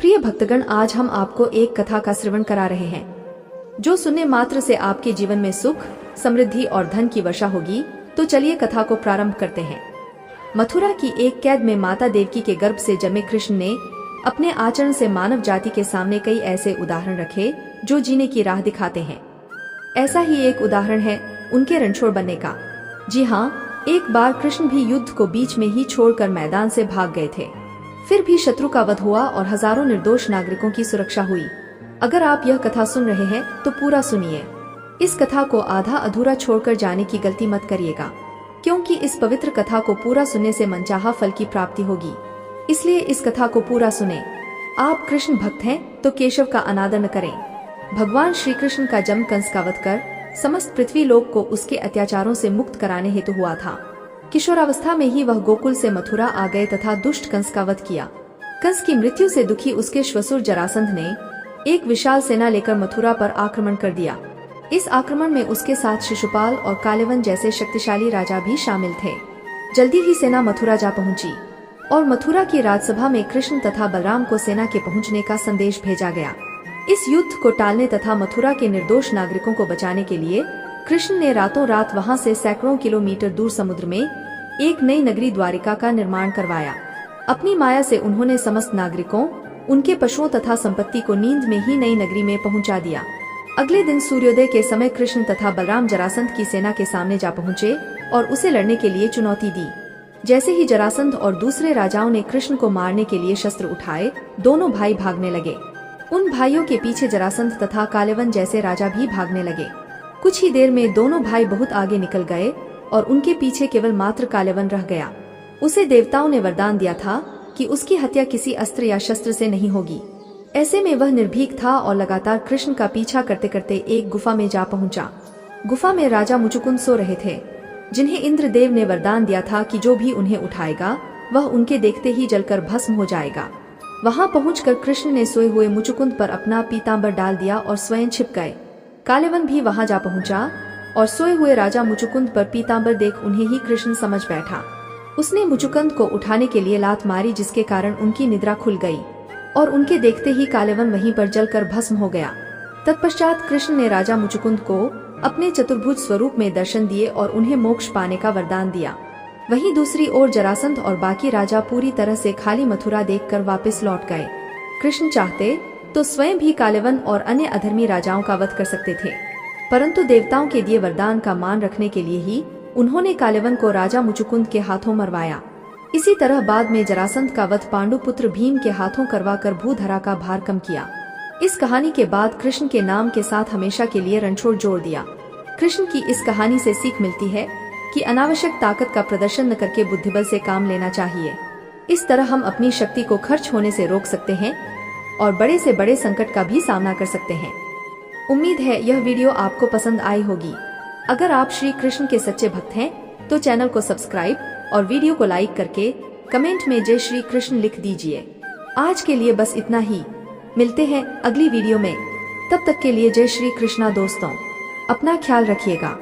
प्रिय भक्तगण, आज हम आपको एक कथा का श्रवण करा रहे हैं जो सुनने मात्र से आपके जीवन में सुख, समृद्धि और धन की वर्षा होगी। तो चलिए कथा को प्रारंभ करते हैं। मथुरा की एक कैद में माता देवकी के गर्भ से जन्मे कृष्ण ने अपने आचरण से मानव जाति के सामने कई ऐसे उदाहरण रखे जो जीने की राह दिखाते हैं। ऐसा ही एक उदाहरण है उनके रणछोड़ बनने का। जी हाँ, एक बार कृष्ण भी युद्ध को बीच में ही छोड़कर मैदान से भाग गए थे। फिर भी शत्रु का वध हुआ और हजारों निर्दोष नागरिकों की सुरक्षा हुई। अगर आप यह कथा सुन रहे हैं तो पूरा सुनिए। इस कथा को आधा अधूरा छोड़कर जाने की गलती मत करिएगा, क्योंकि इस पवित्र कथा को पूरा सुनने से मनचाहा फल की प्राप्ति होगी। इसलिए इस कथा को पूरा सुने। आप कृष्ण भक्त हैं तो केशव का अनादर न करें। भगवान श्री कृष्ण का जन्म कंस का वध कर समस्त पृथ्वी लोक को उसके अत्याचारों से मुक्त कराने हेतु हुआ था। किशोरावस्था में ही वह गोकुल से मथुरा आ गए तथा दुष्ट कंस का वध किया। कंस की मृत्यु से दुखी उसके श्वशुर जरासंध ने एक विशाल सेना लेकर मथुरा पर आक्रमण कर दिया। इस आक्रमण में उसके साथ शिशुपाल और कालेवन जैसे शक्तिशाली राजा भी शामिल थे। जल्दी ही सेना मथुरा जा पहुंची और मथुरा की राजसभा में कृष्ण तथा बलराम को सेना के पहुंचने का संदेश भेजा गया। इस युद्ध को टालने तथा मथुरा के निर्दोष नागरिकों को बचाने के लिए कृष्ण ने रातों रात वहां से सैकड़ों किलोमीटर दूर समुद्र में एक नई नगरी द्वारिका का निर्माण करवाया। अपनी माया से उन्होंने समस्त नागरिकों, उनके पशुओं तथा संपत्ति को नींद में ही नई नगरी में पहुंचा दिया। अगले दिन सूर्योदय के समय कृष्ण तथा बलराम जरासंध की सेना के सामने जा पहुंचे और उसे लड़ने के लिए चुनौती दी। जैसे ही जरासंध और दूसरे राजाओं ने कृष्ण को मारने के लिए शस्त्र उठाए, दोनों भाई भागने लगे। उन भाइयों के पीछे जरासंध तथा कालेवन जैसे राजा भी भागने लगे। कुछ ही देर में दोनों भाई बहुत आगे निकल गए और उनके पीछे केवल मात्र कालेवन रह गया। उसे देवताओं ने वरदान दिया था कि उसकी हत्या किसी अस्त्र या शस्त्र से नहीं होगी। ऐसे में वह निर्भीक था और लगातार कृष्ण का पीछा करते करते एक गुफा में जा पहुंचा। गुफा में राजा मुचुकुंद सो रहे थे, जिन्हें इंद्रदेव ने वरदान दिया था कि जो भी उन्हें उठाएगा वह उनके देखते ही जलकर भस्म हो जाएगा। वहां पहुंचकर कृष्ण ने सोए हुए मुचुकुंद पर अपना पीतांबर डाल दिया और स्वयं छिप गए। कालेवन भी वहां जा पहुंचा और सोए हुए राजा मुचुकुंद पर पीतांबर देख उन्हें ही कृष्ण समझ बैठा। उसने मुचुकुंद को उठाने के लिए लात मारी, जिसके कारण उनकी निद्रा खुल गई और उनके देखते ही कालेवन वहीं पर जलकर भस्म हो गया। तत्पश्चात कृष्ण ने राजा मुचुकुंद को अपने चतुर्भुज स्वरूप में दर्शन दिए और उन्हें मोक्ष पाने का वरदान दिया। वहीं दूसरी ओर जरासंध और बाकी राजा पूरी तरह से खाली मथुरा देखकर वापस लौट गए। कृष्ण चाहते तो स्वयं भी कालेवन और अन्य अधर्मी राजाओं का वध कर सकते थे, परंतु देवताओं के दिए वरदान का मान रखने के लिए ही उन्होंने कालेवन को राजा मुचुकुंद के हाथों मरवाया। इसी तरह बाद में जरासंध का वध पांडु पुत्र भीम के हाथों करवाकर भूधरा का भार कम किया। इस कहानी के बाद कृष्ण के नाम के साथ हमेशा के लिए रणछोड़ जोड़ दिया। कृष्ण की इस कहानी से सीख मिलती है कि अनावश्यक ताकत का प्रदर्शन न करके बुद्धिबल से काम लेना चाहिए। इस तरह हम अपनी शक्ति को खर्च होने से रोक सकते हैं और बड़े से बड़े संकट का भी सामना कर सकते हैं। उम्मीद है यह वीडियो आपको पसंद आई होगी। अगर आप श्री कृष्ण के सच्चे भक्त हैं तो चैनल को सब्सक्राइब और वीडियो को लाइक करके कमेंट में जय श्री कृष्ण लिख दीजिए। आज के लिए बस इतना ही। मिलते हैं अगली वीडियो में। तब तक के लिए जय श्री कृष्णा दोस्तों। अपना ख्याल रखिएगा।